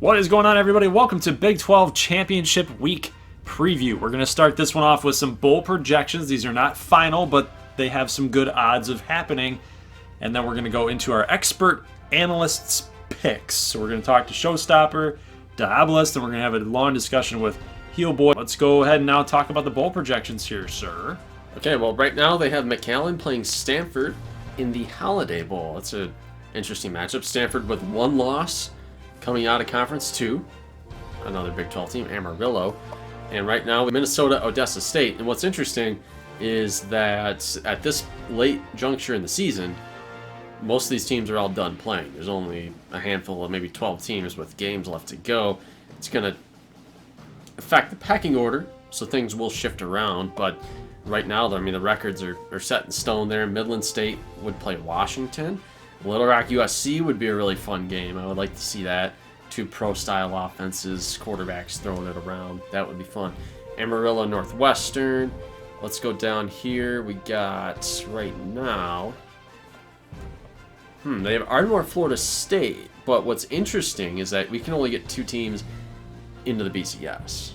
What is going on, everybody? Welcome to Big 12 Championship Week Preview. We're going to start this one off with some bowl projections. These are not final, but they have some good odds of happening. And then we're going to go into our expert analysts' picks. So we're going to talk to Showstopper, Diabolist, and we're going to have a long discussion with Heelboy. Let's go ahead and now talk about the bowl projections here, sir. Okay, well, right now they have McAllen playing Stanford in the Holiday Bowl. That's an interesting matchup. Stanford with one loss coming out of Conference 2. Another Big 12 team, Amarillo. And right now, Minnesota, Odessa State. And what's interesting is that at this late juncture in the season, most of these teams are all done playing. There's only a handful of maybe 12 teams with games left to go. It's going to affect the pecking order, so things will shift around. But right now, I mean, the records are set in stone there. Midland State would play Washington. Little Rock USC would be a really fun game. I would like to see that. Two pro-style offenses, quarterbacks throwing it around. That would be fun. Amarillo Northwestern. Let's go down here. We got, right now, they have Ardmore Florida State. But what's interesting is that we can only get two teams into the BCS.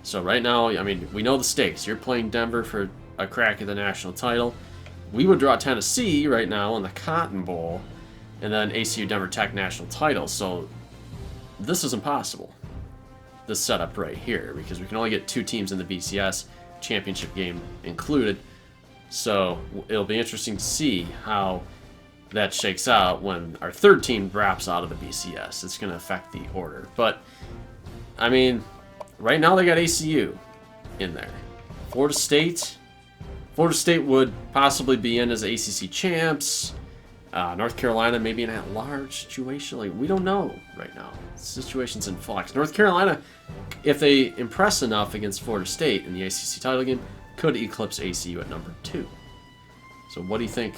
So right now, I mean, we know the stakes. You're playing Denver for a crack at the national title. We would draw Tennessee right now in the Cotton Bowl, and then ACU Denver Tech national title. So this is impossible, this setup right here, because we can only get two teams in the BCS, championship game included. So it'll be interesting to see how that shakes out when our third team drops out of the BCS. It's going to affect the order. But, I mean, right now they got ACU in there. Florida State would possibly be in as ACC champs. North Carolina maybe an at-large situation. Like, we don't know right now. The situation's in flux. North Carolina, if they impress enough against Florida State in the ACC title game, could eclipse ACU at number 2. So what do you think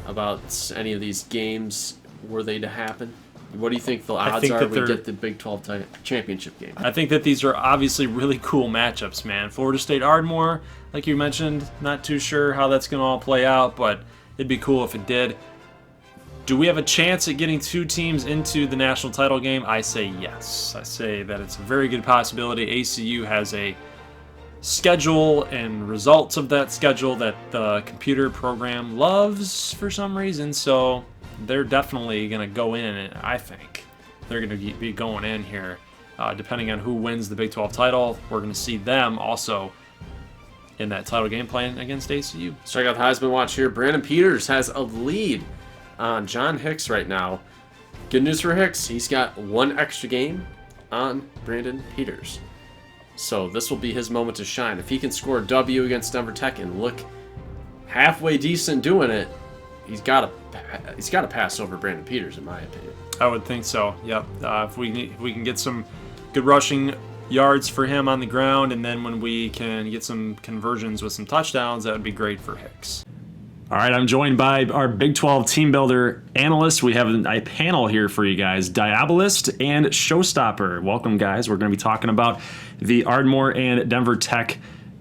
about any of these games were they to happen? What do you think the odds are we get the Big 12 championship game? I think that these are obviously really cool matchups, man. Florida State Ardmore, like you mentioned, not too sure how that's going to all play out, but it'd be cool if it did. Do we have a chance at getting two teams into the national title game? I say yes. I say that it's a very good possibility. ACU has a schedule and results of that schedule that the computer program loves for some reason, so they're definitely going to go in, and I think they're going to be going in here. Depending on who wins the Big 12 title, we're going to see them also in that title game playing against ACU. Let's check out the Heisman Watch here. Brandon Peters has a lead on John Hicks right now. Good news for Hicks. He's got one extra game on Brandon Peters. So this will be his moment to shine. If he can score a W against Denver Tech and look halfway decent doing it, he's got to pass over Brandon Peters, in my opinion. I would think so. Yep. If we can get some good rushing yards for him on the ground, and then when we can get some conversions with some touchdowns, that would be great for Hicks. All right, I'm joined by our Big 12 Teambuilder analyst. We have a panel here for you guys, Diabolist and Showstopper. Welcome, guys. We're going to be talking about the Ardmore and Denver Tech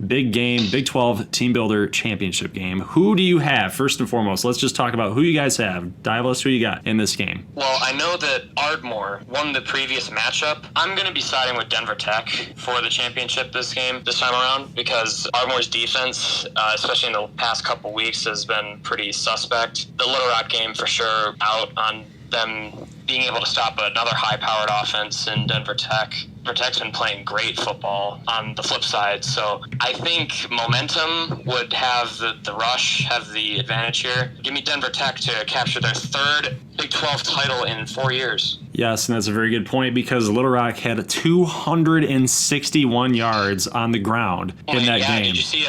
big game, Big 12 Team Builder Championship game. Who do you have? First and foremost, let's just talk about who you guys have. Diabolist, who you got in this game? Well, I know that Ardmore won the previous matchup. I'm going to be siding with Denver Tech for the championship this time around, because Ardmore's defense, especially in the past couple weeks, has been pretty suspect. The Little Rock game for sure out on them being able to stop another high-powered offense in Denver Tech. Denver Tech's been playing great football on the flip side, so I think momentum would have the rush, have the advantage here. Give me Denver Tech to capture their third Big 12 title in 4 years. Yes, and that's a very good point, because Little Rock had 261 yards on the ground in that game. Did you see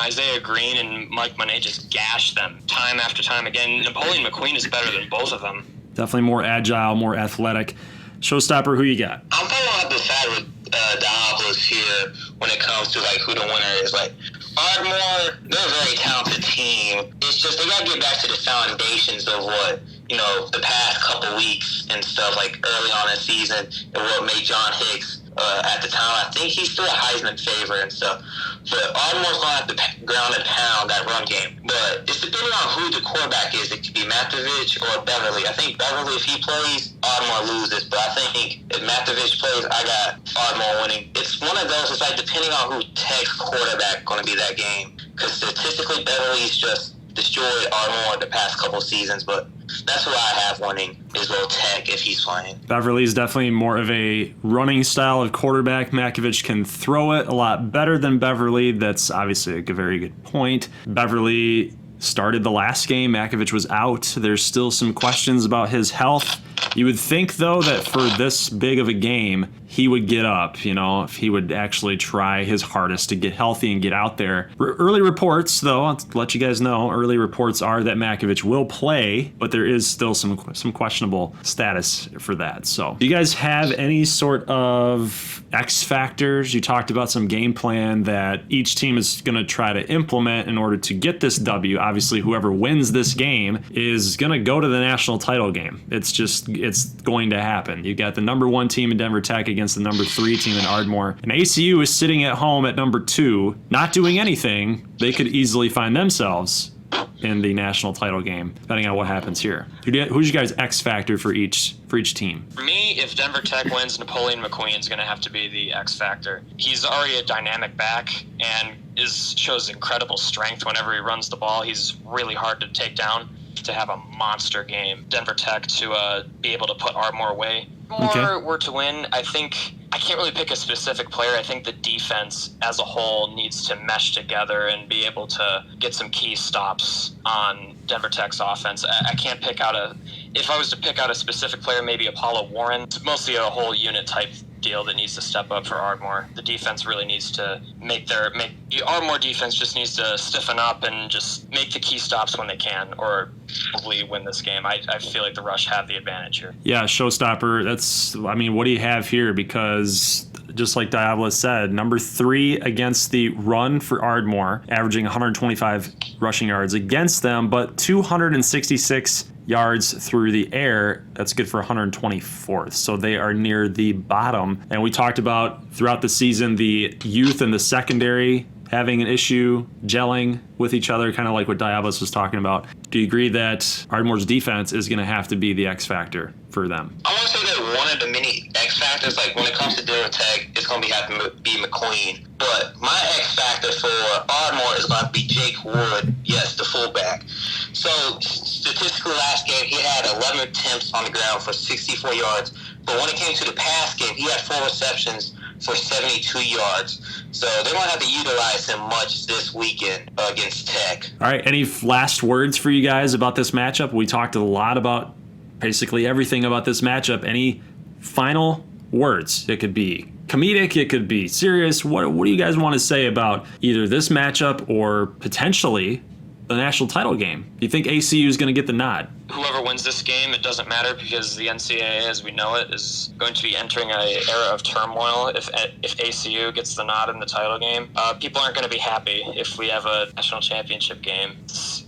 Isaiah Green and Mike Monet just gash them time after time again? Napoleon McQueen is better than both of them. Definitely more agile, more athletic. Showstopper, who you got? I'm probably gonna have to side with Diabolist here when it comes to like who the winner is. Like Ardmore, they're a very talented team. It's just they gotta get back to the foundations of what the past couple weeks and stuff, like early on in the season, and what made John Hicks at the time. I think he's still a Heisman favorite and stuff. But Ardmore's going to have to ground and pound that run game. But it's depending on who the quarterback is. It could be Matovich or Beverly. I think Beverly, if he plays, Ardmore loses. But I think if Matovich plays, I got Ardmore winning. It's one of those, it's like depending on who Tech's quarterback going to be that game. Because statistically, Beverly's just destroyed Ardmore the past couple seasons, but that's who I have winning is Will Tech if he's playing. Beverly's definitely more of a running style of quarterback. Makovich can throw it a lot better than Beverly. That's obviously a very good point. Beverly started the last game. Makovich was out. There's still some questions about his health. You would think, though, that for this big of a game, he would get up, if he would actually try his hardest to get healthy and get out there. Early reports, though, I'll let you guys know, early reports are that Makovich will play, but there is still some questionable status for that. So, do you guys have any sort of X factors? You talked about some game plan that each team is going to try to implement in order to get this W. Obviously, whoever wins this game is going to go to the national title game. It's going to happen. You got the number 1 team in Denver Tech against the number 3 team in Ardmore. And ACU is sitting at home at number 2, not doing anything. They could easily find themselves in the national title game, depending on what happens here. Who's your guys' X factor for each team? For me, if Denver Tech wins, Napoleon McQueen's going to have to be the X factor. He's already a dynamic back and shows incredible strength whenever he runs the ball. He's really hard to take down. To have a monster game, Denver Tech to be able to put Ardmore away. Were to win, I think I can't really pick a specific player. I think the defense as a whole needs to mesh together and be able to get some key stops on Denver Tech's offense. I can't pick out if I was to pick out a specific player, maybe Apollo Warren. It's mostly a whole unit type deal that needs to step up for Ardmore. The defense really needs to the Ardmore defense just needs to stiffen up and just make the key stops when they can, or probably win this game. I feel like the Rush have the advantage here. Yeah, Showstopper, what do you have here? Because just like Diabolist said, number 3 against the run for Ardmore, averaging 125 rushing yards against them, but 266 yards through the air. That's good for 124th. So they are near the bottom. And we talked about throughout the season the youth and the secondary having an issue gelling with each other, kind of like what Diabolist was talking about. Do you agree that Ardmore's defense is going to have to be the X factor for them? I want to say that one of the many X factors, like when it comes to Denver Tech, it's going to have to be McQueen. But my X factor for Ardmore is going to be Jake Wood, yes, the fullback. So statistically last game, he had 11 attempts on the ground for 64 yards. But when it came to the pass game, he had 4 receptions for 72 yards. So they're going to have to utilize him much this weekend against Tech. All right, any last words for you guys about this matchup? We talked a lot about basically everything about this matchup. Any final words? It could be comedic, it could be serious. What do you guys want to say about either this matchup or potentially the national title game? Do you think ACU is going to get the nod? Whoever wins this game, it doesn't matter because the NCAA, as we know it, is going to be entering an era of turmoil. If ACU gets the nod in the title game, people aren't going to be happy if we have a national championship game. It's,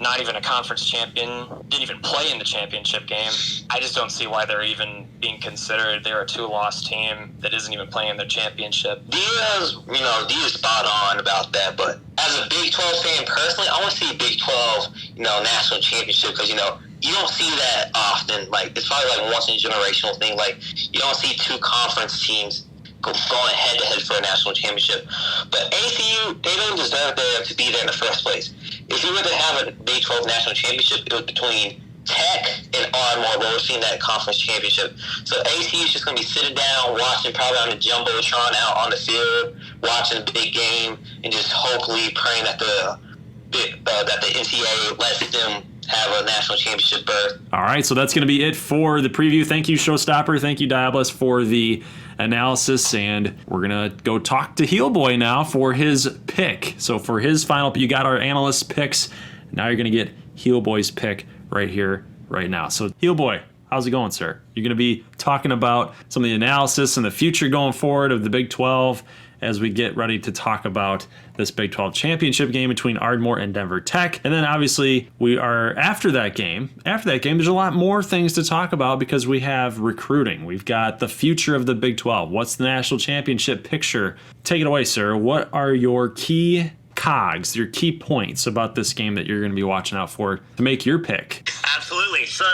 not even a conference champion, didn't even play in the championship game. I just don't see why they're even being considered. They're a 2-loss team that isn't even playing in their championship. Diaz is spot on about that, but as a Big 12 fan personally, I want to see a Big 12, national championship because, you don't see that often. Like, it's probably like once in a generational thing. Like, you don't see 2 conference teams going head-to-head for a national championship. But ACU, they don't deserve to be there in the first place. If you were to have a Big 12 national championship, it was between Tech and Ardmore where we're seeing that conference championship. So ACU is just going to be sitting down, watching probably on the Jumbotron out on the field, watching the big game, and just hopefully praying that the NCAA lets them have a national championship berth. All right, so that's going to be it for the preview. Thank you, Showstopper. Thank you, Diabolist, for the analysis, and we're going to go talk to Heelboy now for his pick. So for his final, you got our analyst picks. Now you're going to get Heelboy's pick right here, right now. So Heelboy, how's it going, sir? You're going to be talking about some of the analysis and the future going forward of the Big 12 as we get ready to talk about this Big 12 championship game between Ardmore and Denver Tech. And then obviously we are after that game, there's a lot more things to talk about because we have recruiting. We've got the future of the Big 12. What's the national championship picture? Take it away, sir. What are your key cogs, your key points about this game that you're going to be watching out for to make your pick? Absolutely. So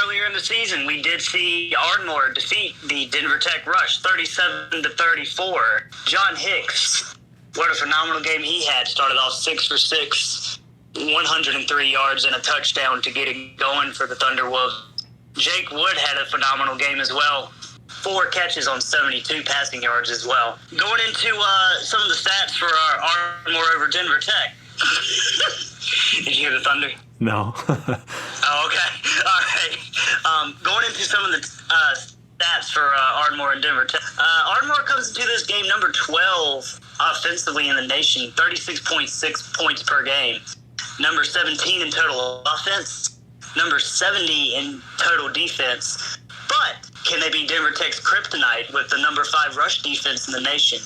earlier in the season, we did see Ardmore defeat the Denver Tech Rush 37-34. John Hicks, what a phenomenal game he had. Started off 6 for 6, 103 yards and a touchdown to get it going for the Thunderwolves. Jake Wood had a phenomenal game as well. 4 catches on 72 passing yards as well. Going into some of the stats for Ardmore over Denver Tech. Did you hear the thunder? No. Oh, okay. All right. Going into some of the stats for Ardmore and Denver Tech. Ardmore comes into this game number 12 offensively in the nation, 36.6 points per game. Number 17 in total offense. Number 70 in total defense. But can they be Denver Tech's kryptonite with the number 5 rush defense in the nation?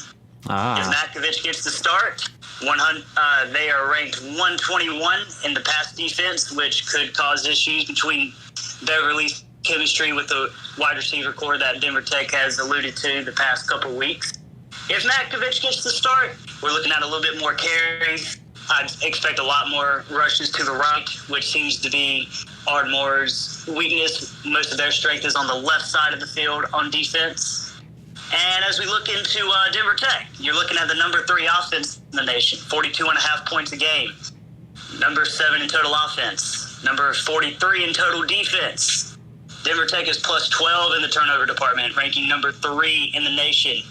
If Matkovich gets the start, they are ranked 121 in the pass defense, which could cause issues between Beverly's chemistry with the wide receiver core that Denver Tech has alluded to the past couple weeks. If Matkovich gets the start, we're looking at a little bit more carries. I'd expect a lot more rushes to the right, which seems to be Ardmore's weakness. Most of their strength is on the left side of the field on defense. And as we look into Denver Tech, you're looking at the number 3 offense in the nation, 42.5 points a game. Number 7 in total offense. Number 43 in total defense. Denver Tech is plus 12 in the turnover department, ranking number 3 in the nation.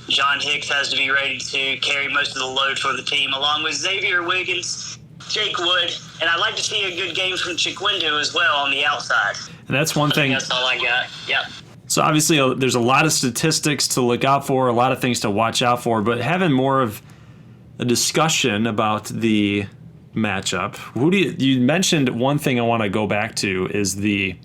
John Hicks has to be ready to carry most of the load for the team, along with Xavier Wiggins, Jake Wood, and I'd like to see a good game from Chikwindu as well on the outside. And that's one thing. That's all I got. Yep. So obviously there's a lot of statistics to look out for, a lot of things to watch out for, but having more of a discussion about the matchup. You mentioned one thing I want to go back to is the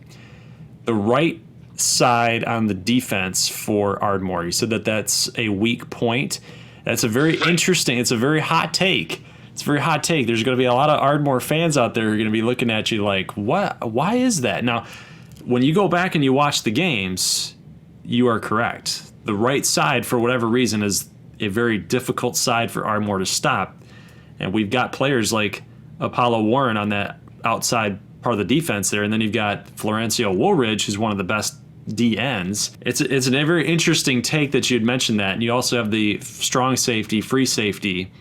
right side on the defense for Ardmore. You said that that's a weak point. That's a very interesting, it's a very hot take. It's a very hot take. There's going to be a lot of Ardmore fans out there who are going to be looking at you like, what? Why is that? Now, when you go back and you watch the games, you are correct. The right side, for whatever reason, is a very difficult side for Ardmore to stop. And we've got players like Apollo Warren on that outside part of the defense there. And then you've got Florencio Woolridge, who's one of the best DNs. It's a very interesting take that you had mentioned that. And you also have the strong safety, free safety,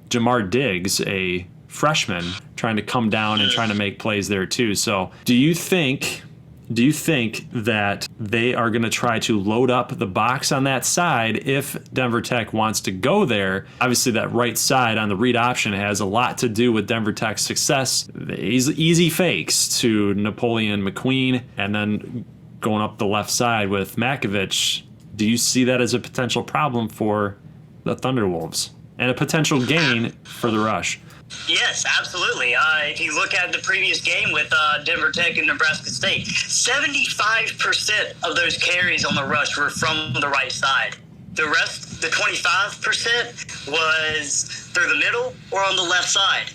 Jamar Diggs, a freshman, trying to come down and trying to make plays there too. So do you think that they are going to try to load up the box on that side if Denver Tech wants to go there? Obviously, that right side on the read option has a lot to do with Denver Tech's success. Easy fakes to Napoleon McQueen, and then going up the left side with Matkovich. Do you see that as a potential problem for the Thunderwolves and a potential gain for the Rush? Yes, absolutely. If you look at the previous game with Denver Tech and Nebraska State, 75% of those carries on the rush were from the right side. The rest, the 25%, was through the middle or on the left side.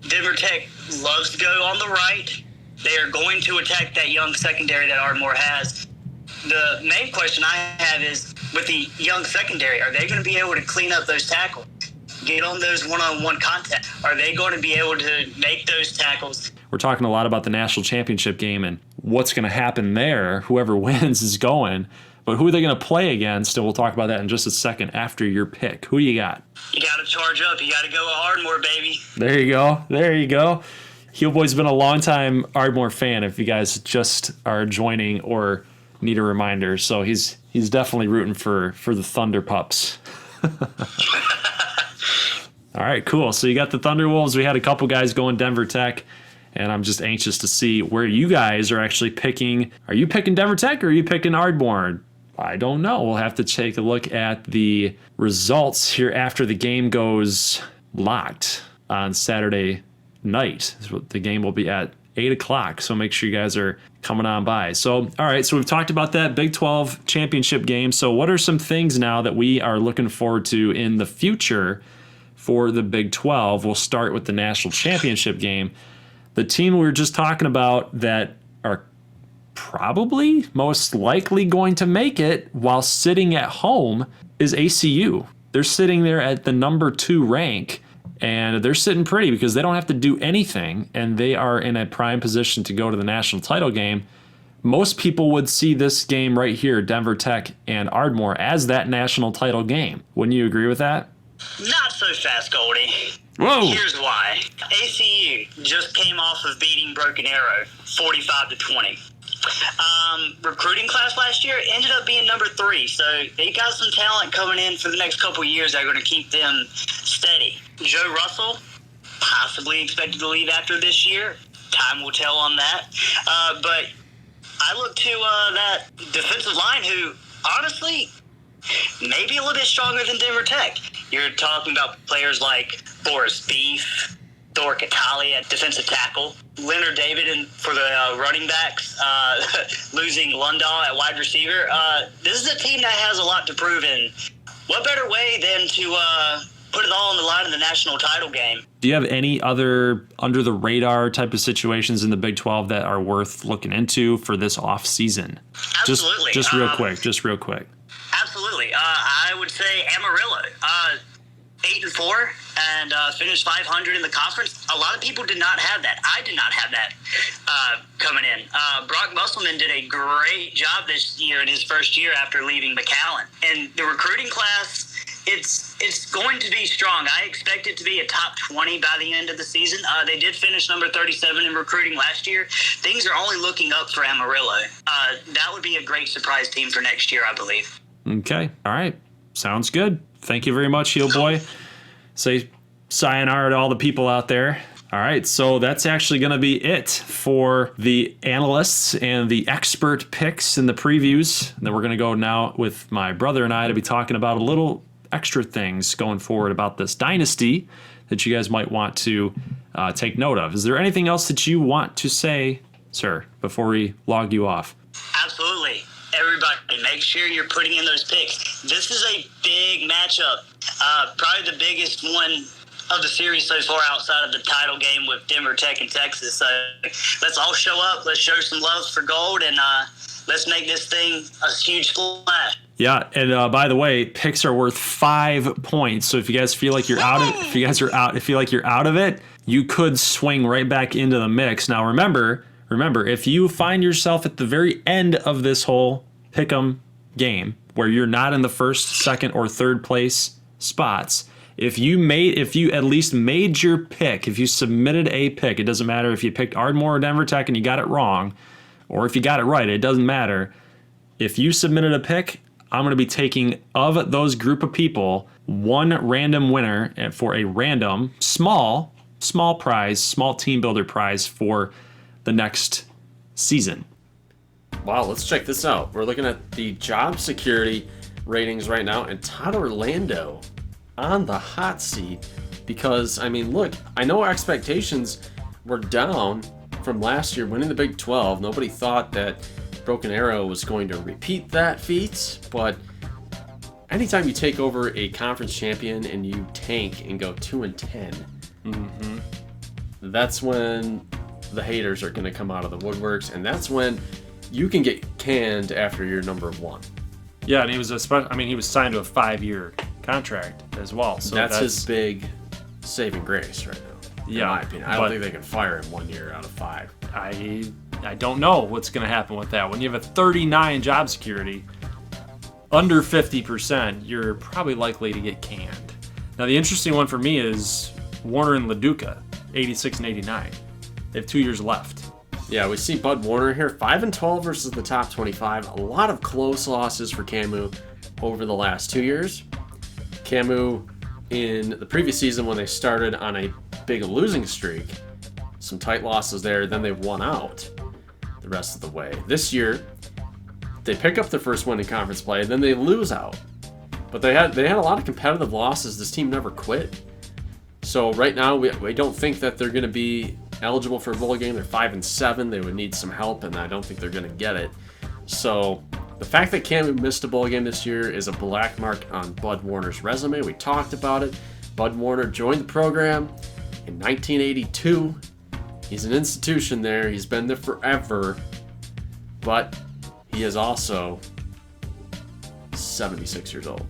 Denver Tech loves to go on the right. They are going to attack that young secondary that Ardmore has. The main question I have is, with the young secondary, are they going to be able to clean up those tackles? Get on those one-on-one contact? Are they going to be able to make those tackles? We're talking a lot about the national championship game and what's going to happen there. Whoever wins is going. But who are they going to play against? And we'll talk about that in just a second after your pick. Who do you got? You got to charge up. You got to go with Ardmore, baby. There you go. There you go. Heelboy's been a longtime Ardmore fan if you guys just are joining or need a reminder. So he's definitely rooting for the Thunder Pups. All right, cool. So you got the Thunderwolves. We had a couple guys going Denver Tech, and I'm just anxious to see where you guys are actually picking. Are you picking Denver Tech or are you picking Ardmore? I don't know. We'll have to take a look at the results here after the game goes locked on Saturday night. The game will be at 8 o'clock. So make sure you guys are coming on by. So, all right, so we've talked about that Big 12 championship game. So what are some things now that we are looking forward to in the future for the Big 12? We'll start with the national championship game. The team we were just talking about that are probably most likely going to make it while sitting at home is ACU. They're sitting there at the number 2 rank, and they're sitting pretty because they don't have to do anything, and they are in a prime position to go to the national title game. Most people would see this game right here, Denver Tech and Ardmore, as that national title game. Wouldn't you agree with that? Not so fast, Goldie. Whoa! Here's why. ACU just came off of beating Broken Arrow 45-20. Recruiting class last year ended up being number 3, so they got some talent coming in for the next couple years that are going to keep them steady. Joe Russell, possibly expected to leave after this year. Time will tell on that. But I look to that defensive line who, honestly, maybe a little bit stronger than Denver Tech. You're talking about players like Boris Beef, Thor Catali at defensive tackle, Leonard David for the running backs, losing Lundahl at wide receiver. This is a team that has a lot to prove, and what better way than to put it all on the line in the national title game? Do you have any other under-the-radar type of situations in the Big 12 that are worth looking into for this off-season? Absolutely. Just real quick. Absolutely. I would say Amarillo. 8-4 and finished 500 in the conference. A lot of people did not have that. I did not have that coming in. Brock Musselman did a great job this year in his first year after leaving McAllen. And the recruiting class, it's going to be strong. I expect it to be a top 20 by the end of the season. They did finish number 37 in recruiting last year. Things are only looking up for Amarillo. That would be a great surprise team for next year, I believe. Okay. All right. Sounds good. Thank you very much, Heelboy. Say sayonara to all the people out there. All right, so that's actually going to be it for the analysts and the expert picks and the previews. And then we're going to go now with my brother and I to be talking about a little extra things going forward about this dynasty that you guys might want to take note of. Is there anything else that you want to say, sir, before we log you off? Absolutely. Everybody, make sure you're putting in those picks. This is a big matchup. Probably the biggest one of the series so far outside of the title game with Denver Tech and Texas. So let's all show up. Let's show some love for gold, and let's make this thing a huge splash. Yeah, and by the way, picks are worth 5 points. So if you guys feel like you're out of, it, you could swing right back into the mix. Now remember, if you find yourself at the very end of this whole pick'em game where you're not in the first, second, or third place spots, if you at least made your pick, if you submitted a pick, it doesn't matter if you picked Ardmore or Denver Tech and you got it wrong, or if you got it right, it doesn't matter. If you submitted a pick, I'm going to be taking, of those group of people, one random winner for a random small prize, small team builder prize for the next season. Wow, let's check this out. We're looking at the job security ratings right now, and Todd Orlando on the hot seat because, I mean, look, I know our expectations were down from last year winning the Big 12. Nobody thought that Broken Arrow was going to repeat that feat, but anytime you take over a conference champion and you tank and go 2-10, that's when the haters are going to come out of the woodworks, and that's when you can get canned after you're number 1. Yeah, and he was he was signed to a 5-year contract as well. So that's his big saving grace right now. Yeah, in my opinion, I don't think they can fire him 1 year out of 5. I don't know what's going to happen with that. When you have a 39 job security, under 50%, you're probably likely to get canned. Now, the interesting one for me is Warner and LaDuca, 86 and 89. They have 2 years left. Yeah, we see Bud Warner here, 5-12 versus the top 25. A lot of close losses for Camus over the last 2 years. Camus, in the previous season when they started on a big losing streak, some tight losses there, then they won out the rest of the way. This year, they pick up their first win in conference play, then they lose out. But they had a lot of competitive losses. This team never quit. So right now, we don't think that they're going to be eligible for a bowl game. They're 5-7. They would need some help, and I don't think they're going to get it. So the fact that Cam missed a bowl game this year is a black mark on Bud Warner's resume. We talked about it. Bud Warner joined the program in 1982. He's an institution there. He's been there forever. But he is also 76 years old.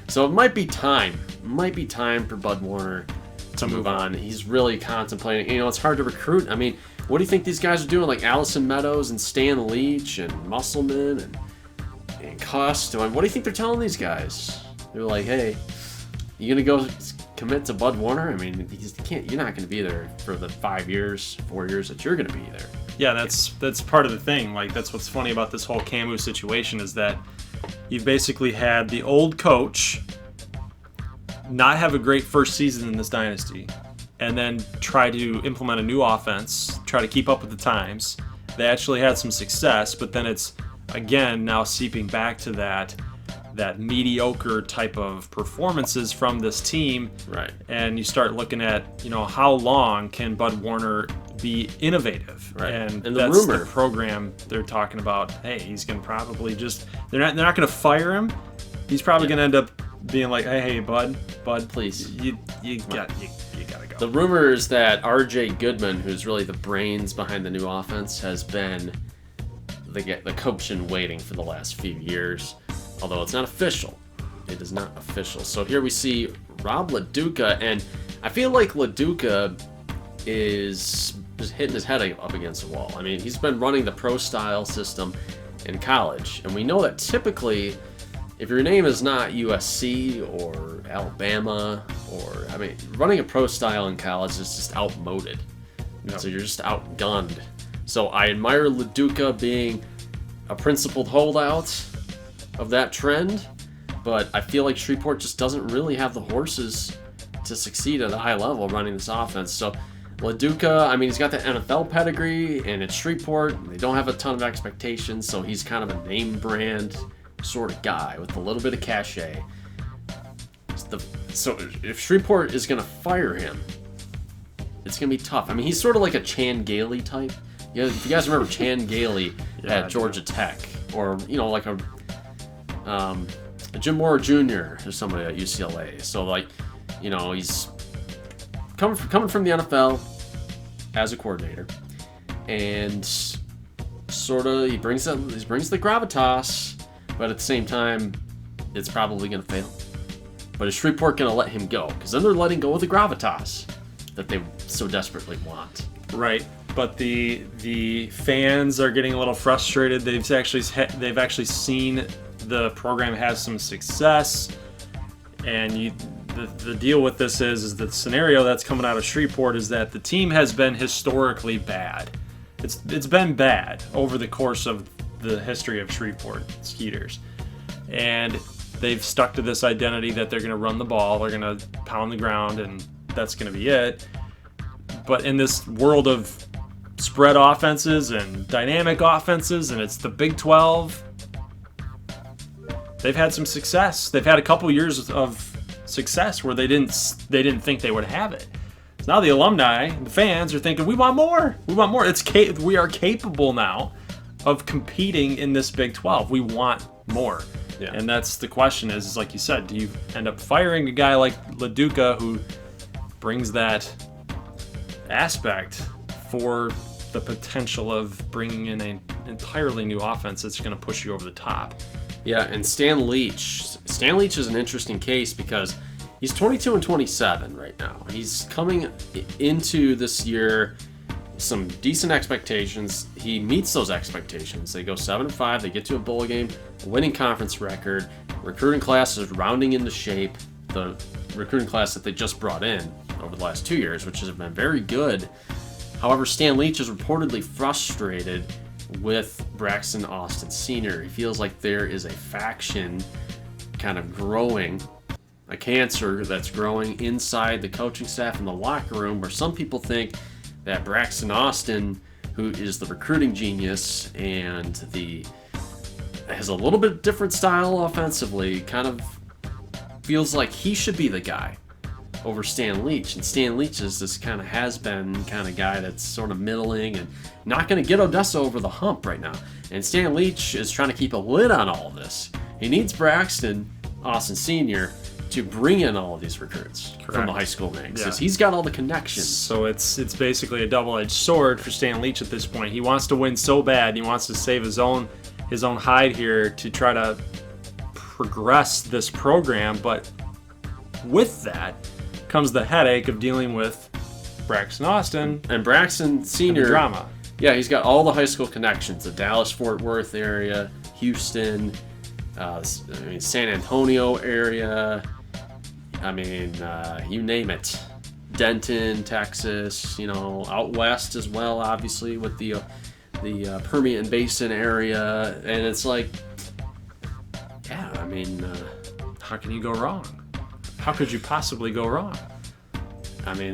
So it might be time. For Bud Warner to move on. He's really contemplating. You know, it's hard to recruit. I mean, what do you think these guys are doing? Like Allison Meadows and Stan Leach and Musselman and Cust. What do you think they're telling these guys? They're like, hey, you gonna go commit to Bud Warner? I mean, you're not gonna be there for the 4 years that you're gonna be there. Yeah, that's part of the thing. Like, that's what's funny about this whole Camus situation is that you've basically had the old coach not have a great first season in this dynasty and then try to implement a new offense, try to keep up with the times. They actually had some success, but then it's, again, now seeping back to that mediocre type of performances from this team. Right. And you start looking at, how long can Bud Warner be innovative? Right. And the that's rumor. the program they're talking about. Hey, he's going to probably they're not going to fire him. He's probably going to end up being like, hey, Bud, please, you gotta go. The rumor is that R.J. Goodman, who's really the brains behind the new offense, has been the coach in waiting for the last few years. Although it's not official. It is not official. So here we see Rob LaDuca, and I feel like LaDuca is just hitting his head up against the wall. I mean, he's been running the pro-style system in college, and we know that typically, if your name is not USC or Alabama, running a pro-style in college is just outmoded. Yep. So you're just outgunned. So I admire LaDuca being a principled holdout of that trend, but I feel like Shreveport just doesn't really have the horses to succeed at a high level running this offense. So LaDuca, he's got the NFL pedigree, and at Shreveport, they don't have a ton of expectations, so he's kind of a name brand sort of guy with a little bit of cachet. So if Shreveport is going to fire him, it's going to be tough. He's sort of like a Chan Gailey type. Yeah, if you guys remember Chan Gailey at Georgia Tech, or like a Jim Moore Jr. or somebody at UCLA. So he's coming from the NFL as a coordinator, and sort of he brings the gravitas, but at the same time, it's probably going to fail. But is Shreveport going to let him go? Because then they're letting go of the gravitas that they so desperately want. Right. But the fans are getting a little frustrated. They've actually seen the program has some success, and the deal with this is the scenario that's coming out of Shreveport is that the team has been historically bad. It's been bad over the course of the history of Shreveport Skeeters, and they've stuck to this identity that they're going to run the ball, they're going to pound the ground, and that's going to be it. But in this world of spread offenses and dynamic offenses, and it's the Big 12, they've had some success. They've had a couple years of success where they didn't think they would have it. So now the alumni, the fans, are thinking, we want more. We want more. We are capable now of competing in this Big 12. We want more. Yeah. And that's the question is like you said, do you end up firing a guy like LaDuca who brings that aspect for the potential of bringing in an entirely new offense that's going to push you over the top? Yeah, and Stan Leach. Stan Leach is an interesting case because he's 22 and 27 right now. He's coming into this year some decent expectations. He meets those expectations. They go 7-5. They get to a bowl game, a winning conference record. Recruiting class is rounding into shape. The recruiting class that they just brought in over the last 2 years, which has been very good. However, Stan Leach is reportedly frustrated with Braxton Austin Sr. He feels like there is a faction kind of growing, a cancer that's growing inside the coaching staff in the locker room, where some people think that Braxton Austin, who is the recruiting genius and has a little bit different style offensively, kind of feels like he should be the guy over Stan Leach. And Stan Leach is this kind of has-been kind of guy that's sort of middling and not going to get Odessa over the hump right now. And Stan Leach is trying to keep a lid on all of this. He needs Braxton Austin Sr. to bring in all of these recruits from the high school ranks, because he's got all the connections. So it's basically a double-edged sword for Stan Leach at this point. He wants to win so bad. He wants to save his own hide here to try to progress this program, but with that comes the headache of dealing with Braxton Austin and Braxton Sr. drama. Yeah, he's got all the high school connections: the Dallas-Fort Worth area, Houston, San Antonio area. You name it. Denton, Texas. Out west as well, obviously with the Permian Basin area, and it's like, how can you go wrong? How could you possibly go wrong?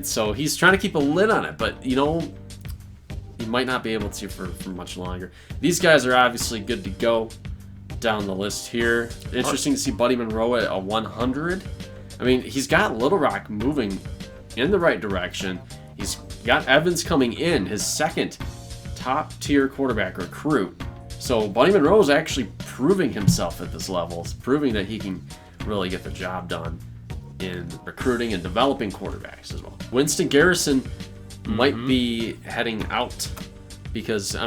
So he's trying to keep a lid on it, but he might not be able to for much longer. These guys are obviously good to go down the list here. Interesting to see Buddy Monroe at a 100. He's got Little Rock moving in the right direction. He's got Evans coming in, his second top-tier quarterback recruit. So Buddy Monroe is actually proving himself at this level. It's proving that he can really get the job done in recruiting and developing quarterbacks as well. Winston Garrison might be heading out because,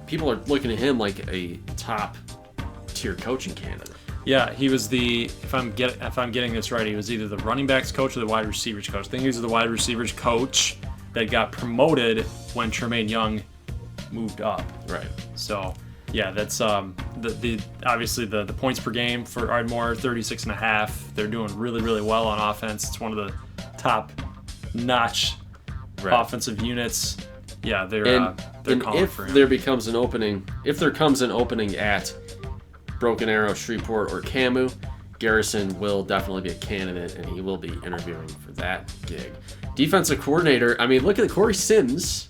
people are looking at him like a top-tier coaching candidate. Yeah, he was if I'm getting this right, he was either the running backs coach or the wide receivers coach. I think he was the wide receivers coach that got promoted when Tremaine Young moved up. Right. So, yeah, that's obviously the points per game for Ardmore, 36.5. They're doing really, really well on offense. It's one of the top-notch offensive units. Yeah, they're calling for him. If there comes an opening at Broken Arrow, Shreveport, or Camu, Garrison will definitely be a candidate, and he will be interviewing for that gig. Defensive coordinator, look at Corey Sims.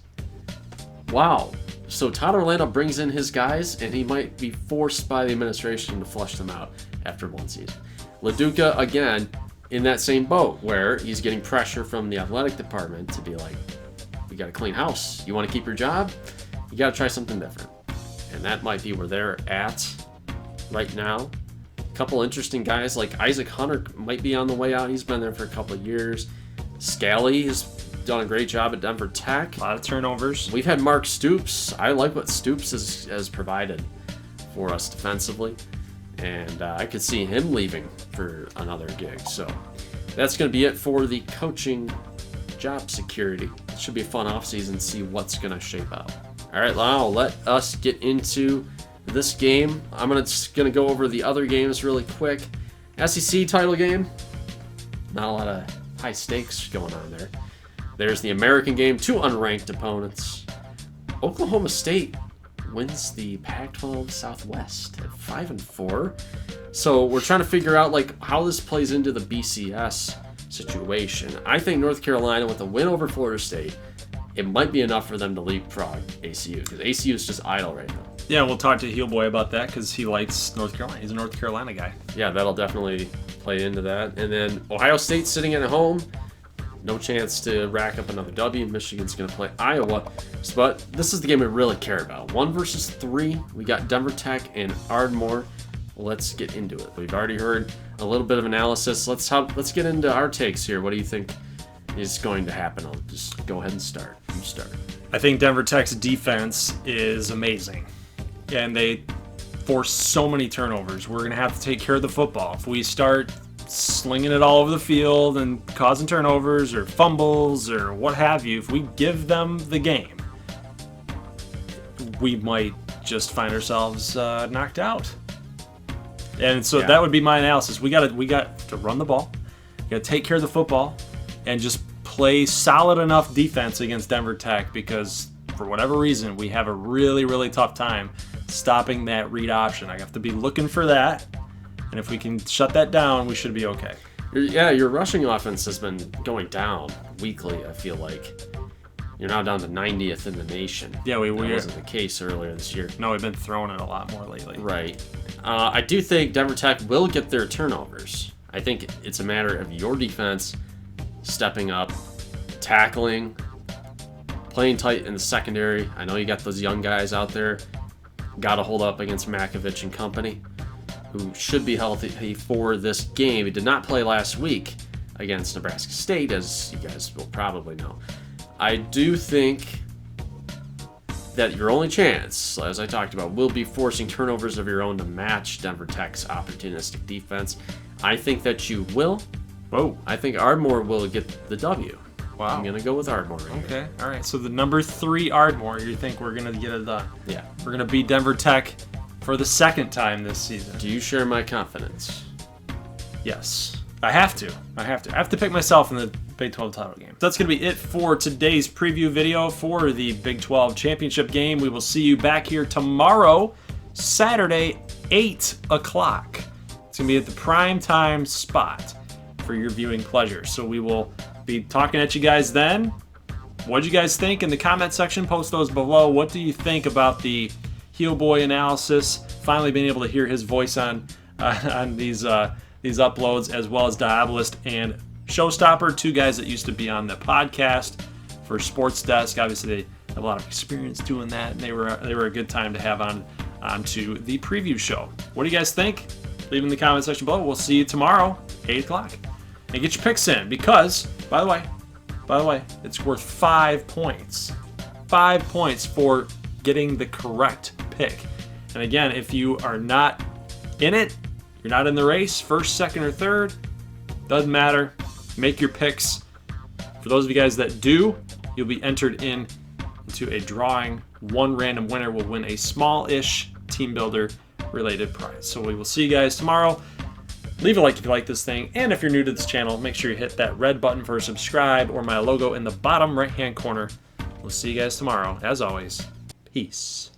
Wow. So Todd Orlando brings in his guys, and he might be forced by the administration to flush them out after one season. LaDuca, again, in that same boat, where he's getting pressure from the athletic department to be like, we got a clean house. You want to keep your job? You got to try something different. And that might be where they're at right now. A couple interesting guys like Isaac Hunter might be on the way out. He's been there for a couple of years. Scally has done a great job at Denver Tech. A lot of turnovers. We've had Mark Stoops. I like what Stoops has provided for us defensively, and I could see him leaving for another gig. So that's going to be it for the coaching job security. It should be a fun offseason, see what's going to shape out. All right, now let us get into this game. I'm just going to go over the other games really quick. SEC title game. Not a lot of high stakes going on there. There's the American game, two unranked opponents. Oklahoma State wins the Pac-12 Southwest at 5-4. So we're trying to figure out how this plays into the BCS situation. I think North Carolina, with a win over Florida State, it might be enough for them to leapfrog ACU, because ACU is just idle right now. Yeah, we'll talk to Heelboy about that because he likes North Carolina. He's a North Carolina guy. Yeah, that'll definitely play into that. And then Ohio State sitting at home. No chance to rack up another W. Michigan's going to play Iowa. But this is the game we really care about. 1 versus 3. We got Denver Tech and Ardmore. Let's get into it. We've already heard a little bit of analysis. Let's get into our takes here. What do you think is going to happen? I'll just go ahead and start. You start. I think Denver Tech's defense is amazing. And they force so many turnovers. We're going to have to take care of the football. If we start slinging it all over the field and causing turnovers or fumbles or what have you, if we give them the game, we might just find ourselves knocked out. And so that would be my analysis. We got to run the ball. We got to take care of the football and just play solid enough defense against Denver Tech, because for whatever reason we have a really, really tough time stopping that read option. I have to be looking for that. And if we can shut that down, we should be okay. Yeah, your rushing offense has been going down weekly, I feel like. You're now down to 90th in the nation. Yeah, that wasn't the case earlier this year. No, we've been throwing it a lot more lately. Right. I do think Denver Tech will get their turnovers. I think it's a matter of your defense stepping up, tackling, playing tight in the secondary. I know you got those young guys out there. Got to hold up against Makovich and company, who should be healthy for this game. He did not play last week against Nebraska State, as you guys will probably know. I do think that your only chance, as I talked about, will be forcing turnovers of your own to match Denver Tech's opportunistic defense. I think that you will. Whoa. I think Ardmore will get the W. Wow. I'm going to go with Ardmore right here. Okay, all right. So the number 3 Ardmore, you think we're going to get it done? Yeah. We're going to beat Denver Tech for the second time this season. Do you share my confidence? Yes. I have to. I have to pick myself in the Big 12 title game. So that's going to be it for today's preview video for the Big 12 championship game. We will see you back here tomorrow, Saturday, 8 o'clock. It's going to be at the prime time spot for your viewing pleasure. So we will be talking at you guys then. What did you guys think in the comment section? Post those below. What do you think about the Heelboy analysis? Finally being able to hear his voice on these uploads, as well as Diabolist and Showstopper, 2 guys that used to be on the podcast for Sports Desk. Obviously, they have a lot of experience doing that, and they were a good time to have onto the preview show. What do you guys think? Leave in the comment section below. We'll see you tomorrow, 8 o'clock. And get your picks in, because, by the way, it's worth 5 points. 5 points for getting the correct pick. And again, if you are not in it, you're not in the race, first, second, or third, doesn't matter. Make your picks. For those of you guys that do, you'll be entered into a drawing. One random winner will win a small-ish team builder related prize. So we will see you guys tomorrow. Leave a like if you like this thing, and if you're new to this channel, make sure you hit that red button for subscribe or my logo in the bottom right-hand corner. We'll see you guys tomorrow. As always, peace.